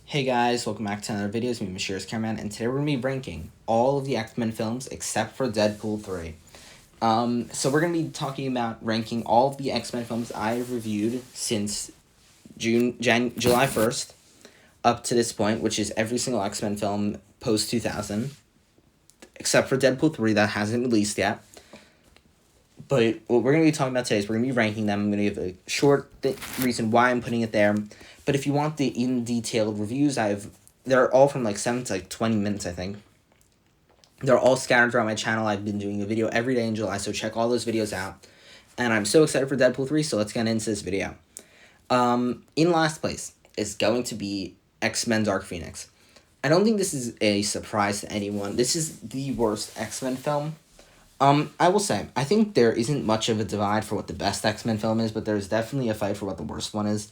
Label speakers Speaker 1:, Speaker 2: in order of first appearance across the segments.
Speaker 1: Hey guys, welcome back to another video. It's me, Mashir's Cameraman, and today we're going to be ranking all of the X-Men films except for Deadpool 3. So we're going to be talking about ranking all of the X-Men films I've reviewed since July 1st up to this point, which is every single X-Men film post-2000, except for Deadpool 3 that hasn't released yet. But what we're going to be talking about today is we're going to be ranking them. I'm going to give a short reason why I'm putting it there. But if you want the in-detailed reviews, they're all from like 7 to like 20 minutes, I think. They're all scattered throughout my channel. I've been doing a video every day in July, so check all those videos out. And I'm so excited for Deadpool 3, so let's get into this video. In last place is going to be X-Men Dark Phoenix. I don't think this is a surprise to anyone. This is the worst X-Men film. I will say, I think there isn't much of a divide for what the best X-Men film is, but there's definitely a fight for what the worst one is.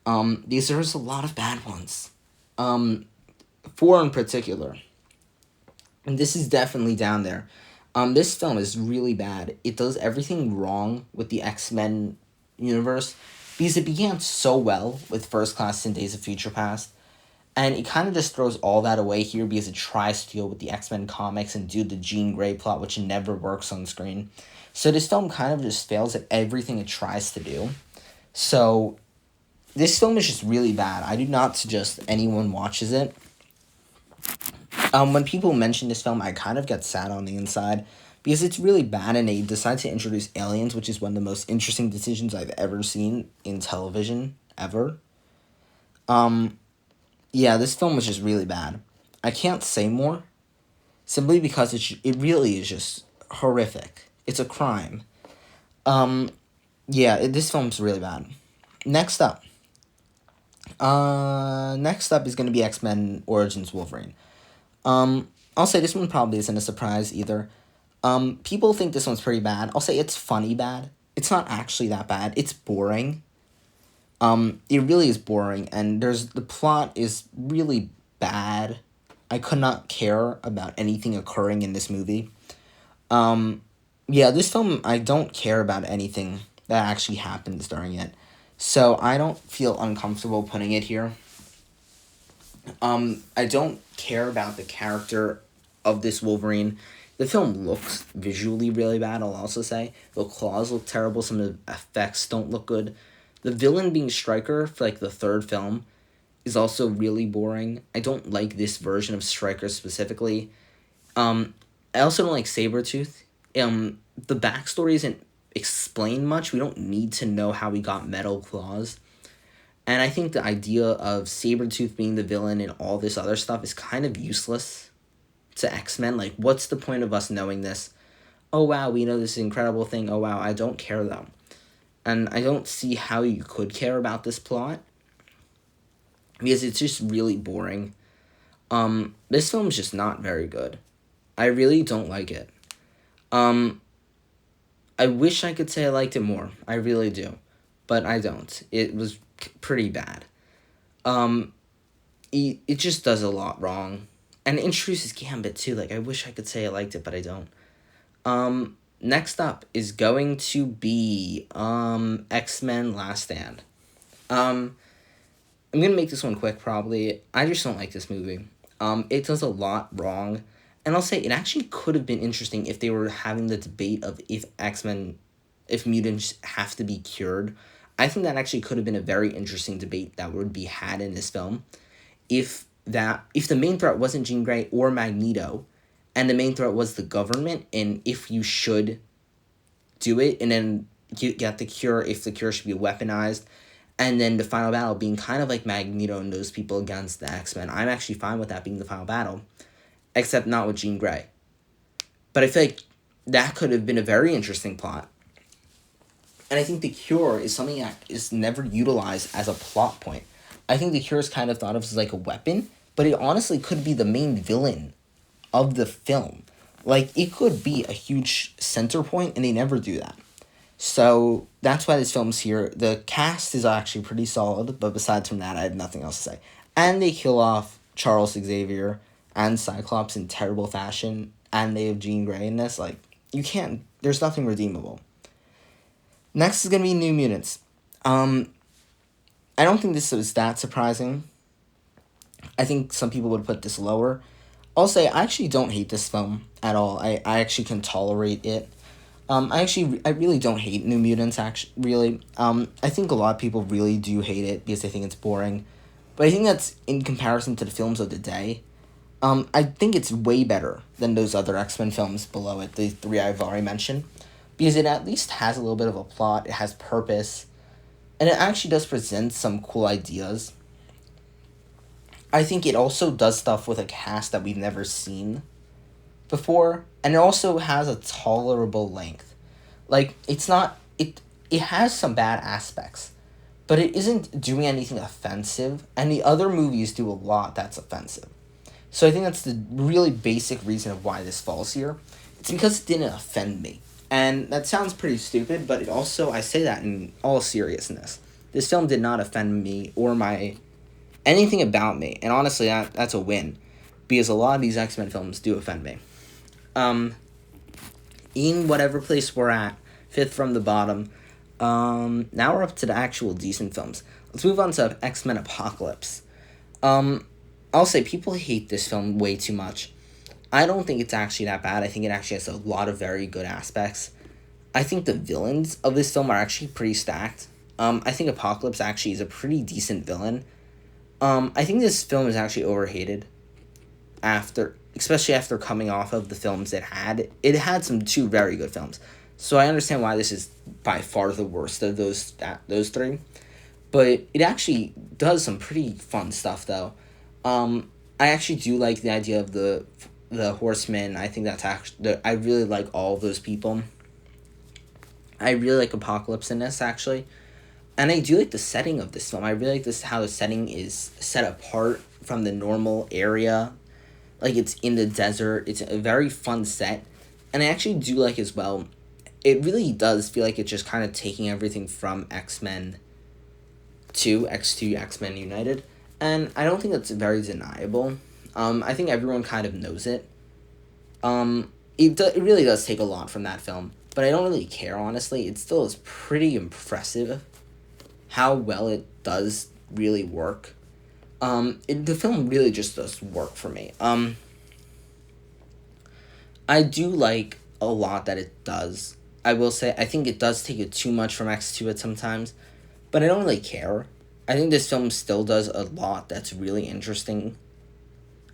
Speaker 1: Because there's a lot of bad ones. Four in particular. And this is definitely down there. This film is really bad. It does everything wrong with the X-Men universe, because it began so well with First Class and Days of Future Past. And it kind of just throws all that away here because it tries to deal with the X-Men comics and do the Jean Grey plot, which never works on screen. So this film kind of just fails at everything it tries to do. So this film is just really bad. I do not suggest anyone watches it. When people mention this film, I kind of get sad on the inside because it's really bad, and they decide to introduce aliens, which is one of the most interesting decisions I've ever seen in television, ever. Yeah, this film was just really bad. I can't say more, simply because it really is just horrific. It's a crime. This film's really bad. Next up is going to be X-Men Origins Wolverine. I'll say this one probably isn't a surprise either. People think this one's pretty bad. I'll say it's funny bad. It's not actually that bad. It's boring. It really is boring, and the plot is really bad. I could not care about anything occurring in this movie. This film, I don't care about anything that actually happens during it. So I don't feel uncomfortable putting it here. I don't care about the character of this Wolverine. The film looks visually really bad, I'll also say. The claws look terrible. Some of the effects don't look good. The villain being Stryker for like the third film is also really boring. I don't like this version of Stryker specifically. I also don't like Sabretooth. The backstory isn't explained much. We don't need to know how he got metal claws. And I think the idea of Sabretooth being the villain and all this other stuff is kind of useless to X-Men. Like, what's the point of us knowing this? Oh, wow, we know this incredible thing. Oh, wow, I don't care, though. And I don't see how you could care about this plot, because it's just really boring. This film's just not very good. I really don't like it. I wish I could say I liked it more. I really do. But I don't. It was pretty bad. It just does a lot wrong. And it introduces Gambit, too. Like, I wish I could say I liked it, but I don't. Next up is going to be X-Men Last Stand. I'm going to make this one quick, probably. I just don't like this movie. It does a lot wrong. And I'll say it actually could have been interesting if they were having the debate of if mutants have to be cured. I think that actually could have been a very interesting debate that would be had in this film. If the main threat wasn't Jean Grey or Magneto, and the main threat was the government, and if you should do it, and then get the cure, if the cure should be weaponized, and then the final battle being kind of like Magneto and those people against the X-Men. I'm actually fine with that being the final battle, except not with Jean Grey. But I feel like that could have been a very interesting plot. And I think the cure is something that is never utilized as a plot point. I think the cure is kind of thought of as like a weapon, but it honestly could be the main villain of the film. Like, it could be a huge center point, and they never do that. So that's why this film's here. The cast is actually pretty solid, but besides from that, I have nothing else to say. And they kill off Charles Xavier and Cyclops in terrible fashion, and they have Jean Grey in this. Like, there's nothing redeemable. Next is going to be New Mutants. I don't think this was that surprising. I think some people would put this lower. I'll say I actually don't hate this film at all. I actually can tolerate it. I really don't hate New Mutants, actually, really. I think a lot of people really do hate it because they think it's boring. But I think that's in comparison to the films of the day. I think it's way better than those other X-Men films below it, the three I've already mentioned. Because it at least has a little bit of a plot, it has purpose, and it actually does present some cool ideas. I think it also does stuff with a cast that we've never seen before, and it also has a tolerable length. Like, it has some bad aspects, but it isn't doing anything offensive, and the other movies do a lot that's offensive. So I think that's the really basic reason of why this falls here. It's because it didn't offend me. And that sounds pretty stupid, but it also, I say that in all seriousness. This film did not offend me or anything about me. And honestly, that's a win. Because a lot of these X-Men films do offend me. In whatever place we're at, fifth from the bottom, now we're up to the actual decent films. Let's move on to X-Men Apocalypse. I'll say people hate this film way too much. I don't think it's actually that bad. I think it actually has a lot of very good aspects. I think the villains of this film are actually pretty stacked. I think Apocalypse actually is a pretty decent villain. I think this film is actually overhated especially after coming off of the films it had. It had two very good films. So I understand why this is by far the worst of those three. But it actually does some pretty fun stuff, though. I actually do like the idea of the Horsemen. I think that's actually... I really like all of those people. I really like Apocalypse in this, actually. And I do like the setting of this film. I really like how the setting is set apart from the normal area. Like, it's in the desert. It's a very fun set. And I actually do like as well... It really does feel like it's just kind of taking everything from X-Men 2, X2, X-Men United. And I don't think that's very deniable. I think everyone kind of knows it. It really does take a lot from that film. But I don't really care, honestly. It still is pretty impressive how well it does really work. The film really just does work for me. I do like a lot that it does. I will say, I think it does take it too much from X2 at sometimes. But I don't really care. I think this film still does a lot that's really interesting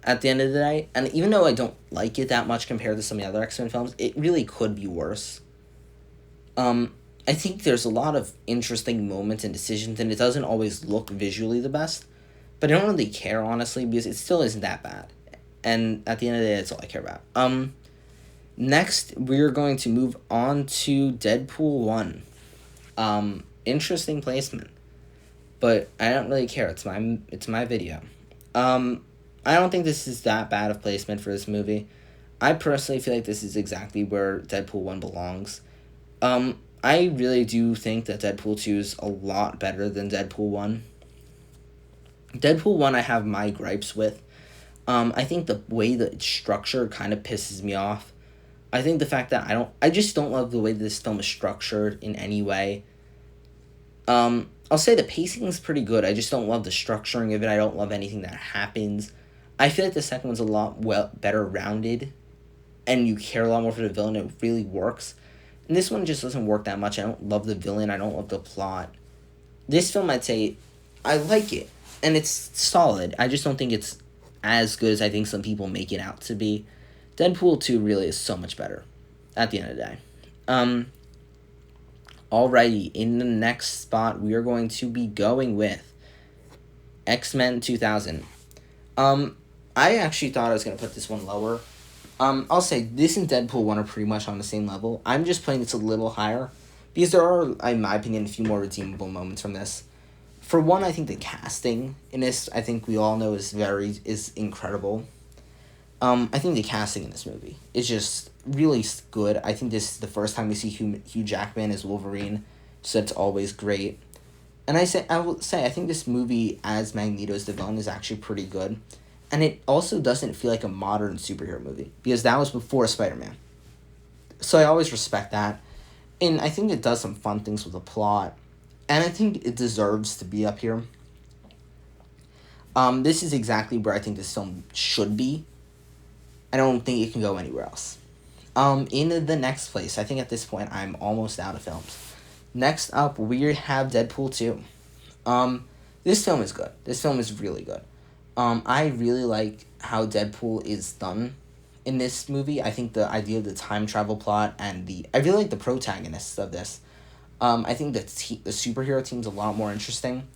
Speaker 1: at the end of the day. And even though I don't like it that much compared to some of the other X-Men films, it really could be worse. I think there's a lot of interesting moments and decisions, and it doesn't always look visually the best. But I don't really care, honestly, because it still isn't that bad. And at the end of the day, that's all I care about. Next, we're going to move on to Deadpool 1. Interesting placement. But I don't really care. It's my video. I don't think this is that bad of placement for this movie. I personally feel like this is exactly where Deadpool 1 belongs. I really do think that Deadpool 2 is a lot better than Deadpool 1. Deadpool 1 I have my gripes with. I think the way that it's structured kind of pisses me off. I think the fact that I just don't love the way this film is structured in any way. I'll say the pacing is pretty good. I just don't love the structuring of it. I don't love anything that happens. I feel like the second one's a lot better rounded, and you care a lot more for the villain. It really works. And this one just doesn't work that much. I don't love the villain. I don't love the plot. This film, I'd say, I like it, and it's solid. I just don't think it's as good as I think some people make it out to be. Deadpool 2 really is so much better at the end of the day. Alrighty, in the next spot, we are going to be going with X-Men 2000. I actually thought I was going to put this one lower. I'll say this and Deadpool 1 are pretty much on the same level. I'm just putting this a little higher because there are, in my opinion, a few more redeemable moments from this. For one, I think the casting in this, I think we all know is incredible. I think the casting in this movie is just really good. I think this is the first time we see Hugh Jackman as Wolverine, so it's always great. And I will say I think this movie as Magneto's the villain is actually pretty good. And it also doesn't feel like a modern superhero movie, because that was before Spider-Man. So I always respect that. And I think it does some fun things with the plot. And I think it deserves to be up here. This is exactly where I think this film should be. I don't think it can go anywhere else. In the next place, I think at this point I'm almost out of films. Next up, we have Deadpool 2. Um, this film is good. This film is really good. I really like how Deadpool is done in this movie. I think the idea of the time travel plot and I really like the protagonists of this. I think the superhero team's a lot more interesting.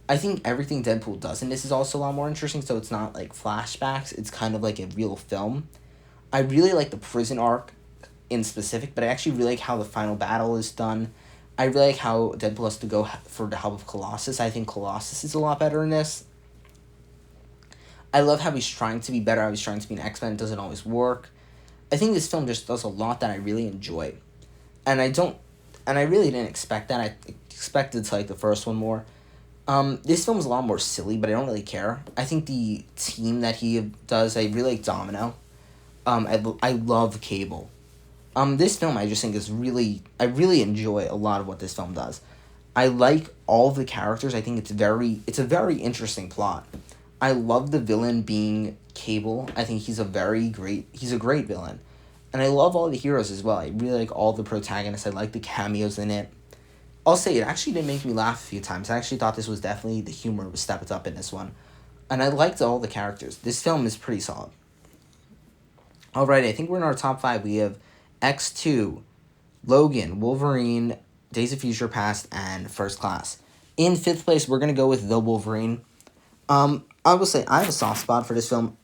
Speaker 1: I think everything Deadpool does in this is also a lot more interesting, so it's not like flashbacks, it's kind of like a real film. I really like the prison arc in specific, but I actually really like how the final battle is done. I really like how Deadpool has to go for the help of Colossus. I think Colossus is a lot better in this. I love how he's trying to be better, how he's trying to be an X-Men. It doesn't always work. I think this film just does a lot that I really enjoy. And I really didn't expect that. I expected to like the first one more. This film's a lot more silly, but I don't really care. I think the team that he does, I really like Domino. I love Cable. This film I just think I really enjoy a lot of what this film does. I like all the characters. I think it's a very interesting plot. I love the villain being Cable. I think he's a great villain. And I love all the heroes as well. I really like all the protagonists. I like the cameos in it. I'll say it actually did make me laugh a few times. I actually thought this was definitely the humor was stepped up in this one. And I liked all the characters. This film is pretty solid. Alright, I think we're in our top 5. We have X2, Logan, Wolverine, Days of Future Past, and First Class. In 5th place, we're going to go with The Wolverine. I will say I have a soft spot for this film.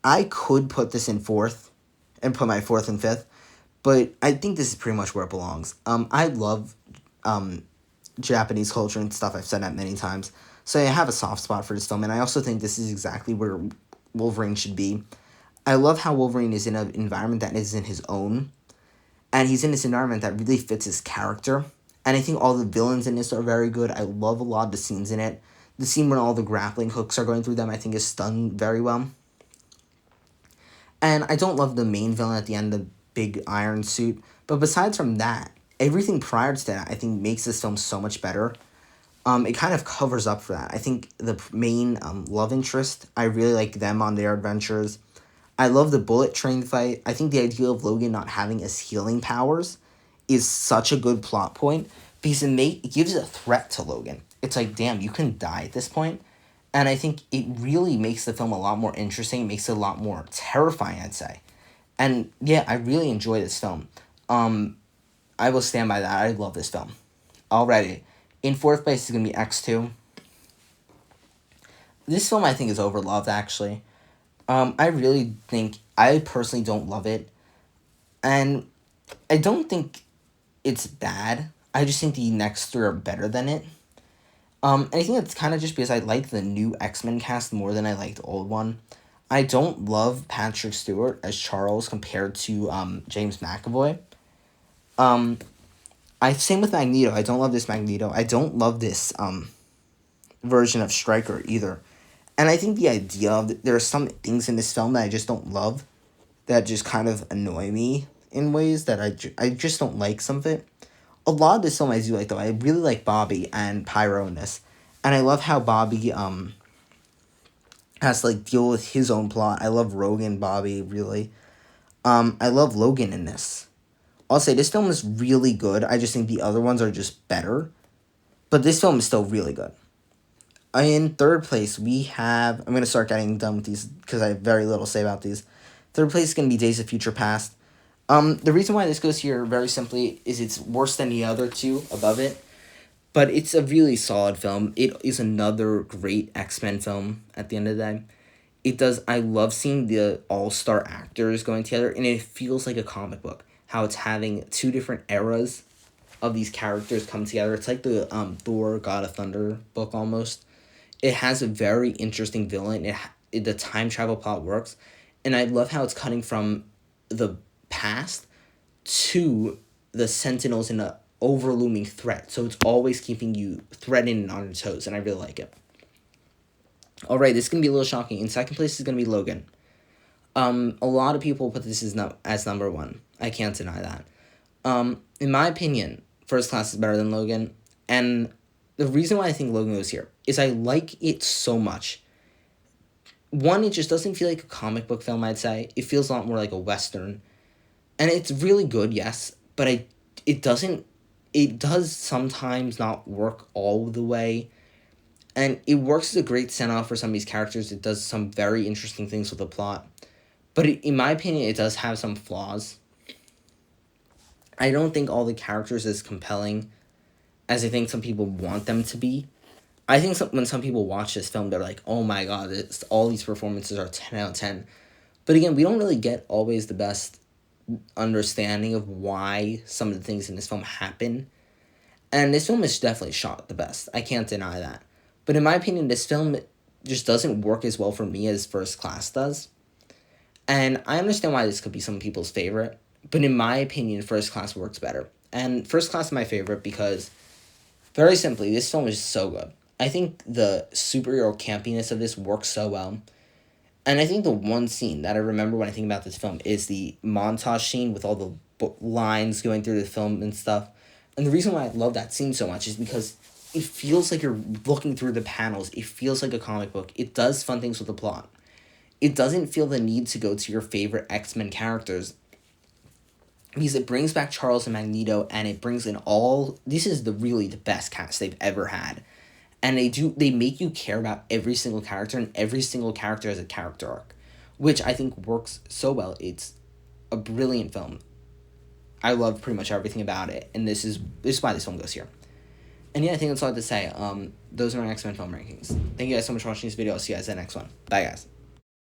Speaker 1: I could put this in 4th and put my 4th and 5th, but I think this is pretty much where it belongs. I love Japanese culture and stuff. I've said that many times. So I have a soft spot for this film, and I also think this is exactly where Wolverine should be. I love how Wolverine is in an environment that isn't his own, and he's in this environment that really fits his character. And I think all the villains in this are very good. I love a lot of the scenes in it. The scene when all the grappling hooks are going through them, I think, is done very well. And I don't love the main villain at the end, the big iron suit. But besides from that, everything prior to that, I think, makes this film so much better. It kind of covers up for that. I think the main love interest, I really like them on their adventures. I love the bullet train fight. I think the idea of Logan not having his healing powers is such a good plot point because it gives a threat to Logan. It's like, damn, you can die at this point. And I think it really makes the film a lot more interesting, makes it a lot more terrifying, I'd say. And yeah, I really enjoy this film. I will stand by that. I love this film. Alrighty. In 4th place is going to be X2. This film, I think, is overloved, actually. I personally don't love it. And I don't think it's bad. I just think the next 3 are better than it. And I think it's kind of just because I like the new X-Men cast more than I like the old one. I don't love Patrick Stewart as Charles compared to James McAvoy. Same with Magneto. I don't love this Magneto. I don't love this version of Stryker either. And I think the idea of there are some things in this film that I just don't love, that just kind of annoy me in ways that I just don't like some of it. A lot of this film I do like, though. I really like Bobby and Pyro in this. And I love how Bobby has to like deal with his own plot. I love Rogan Bobby, really. I love Logan in this. I'll say this film is really good. I just think the other ones are just better. But this film is still really good. In 3rd place, we have... I'm going to start getting done with these because I have very little to say about these. 3rd place is going to be Days of Future Past. The reason why this goes here, very simply, is it's worse than the other 2 above it. But it's a really solid film. It is another great X-Men film at the end of the day. I love seeing the all-star actors going together, and it feels like a comic book. How it's having 2 different eras of these characters come together. It's like the Thor, God of Thunder book almost. It has a very interesting villain. The time travel plot works. And I love how it's cutting from the past to the Sentinels in a overlooming threat. So it's always keeping you threatened and on your toes. And I really like it. Alright, this is going to be a little shocking. In 2nd place is going to be Logan. A lot of people put this as number 1. I can't deny that. In my opinion, First Class is better than Logan. And the reason why I think Logan goes here is I like it so much one, it just doesn't feel like a comic book film, I'd say. It feels a lot more like a Western. And it's really good, yes, but it does sometimes not work all the way. And it works as a great send-off for some of these characters. It does some very interesting things with the plot. But in my opinion, it does have some flaws. I don't think all the characters as compelling as I think some people want them to be. I think when some people watch this film, they're like, oh my god, all these performances are 10 out of 10. But again, we don't really get always the best understanding of why some of the things in this film happen. And this film is definitely shot the best. I can't deny that. But in my opinion, this film just doesn't work as well for me as First Class does. And I understand why this could be some people's favorite. But in my opinion, First Class works better. And First Class is my favorite because, very simply, this film is so good. I think the superhero campiness of this works so well. And I think the one scene that I remember when I think about this film is the montage scene with all the lines going through the film and stuff. And the reason why I love that scene so much is because it feels like you're looking through the panels. It feels like a comic book. It does fun things with the plot. It doesn't feel the need to go to your favorite X-Men characters because it brings back Charles and Magneto, and it brings in this is really the best cast they've ever had. And they make you care about every single character, and every single character has a character arc, which I think works so well. It's a brilliant film. I love pretty much everything about it, and this is why this film goes here. And yeah, I think that's all I have to say. Those are my X-Men film rankings. Thank you guys so much for watching this video. I'll see you guys in the next one. Bye, guys.